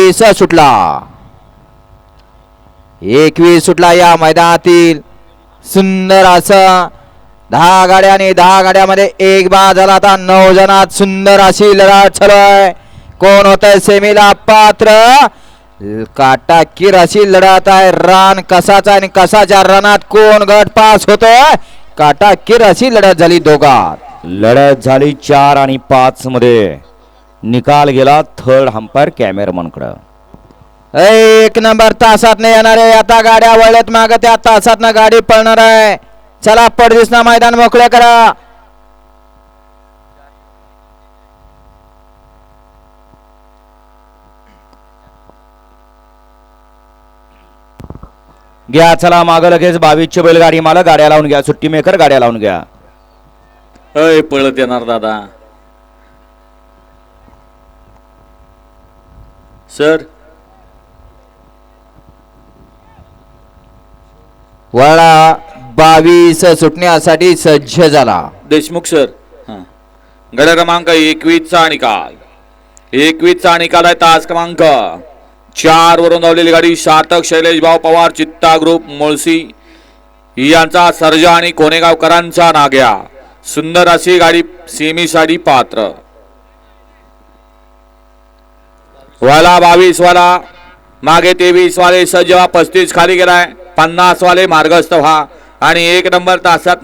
21 सुटला. 21 सुटला या मैदानातील. सुंदर असं 10 गाड्या आणि 10 गाड्यामध्ये एक बाद झाला. आता 9 जणात सुंदर अशी लढत चालू आहे. कोण होतंय सेमीला पात्र. काटाकीर अशी लढत आहे. रान कसाचा आणि कसाच्या रनात कोण गट पास होतोय. काटाकीर अशी लढत झाली दोघात. लढत झाली 4 आणि 5 मध्ये. निकाल गेला थर्ड अंपायर कॅमेरामन कडे. 1 नंबर तासात येणार आहे. आता गाड्या वळल्यात माग. त्या तासात गाडी पळणार आहे. चला पडदिसना मैदान मोकळे करा. घ्या चला माग लगेच 22 बैलगाडी मालक गाड्या लावून घ्या. सुट्टी मेकर गाड्या लावून घ्या. पळत येणार दादा. सर वळा 22 सुटण्यासाठी सज्ज झाला. देशमुख सर. गड क्रमांक 21 चा निकाल. 21 चा निकाल आहे. तास क्रमांक 4 वरून धावलेली गाडी सार्थक शैलेश भाऊ पवार चित्ता ग्रुप मुळशी यांचा सर्जा आणि कोणेगावकरांचा नाग्या. सुंदर अशी गाडी सेमीसाठी पात्र. वाला 22 वाला मागे 23 वाले सज्ज व्हा. 35 खाली गेलाय. 50 वाले मार्गस्थ व्हा आणि 1 नंबर तासात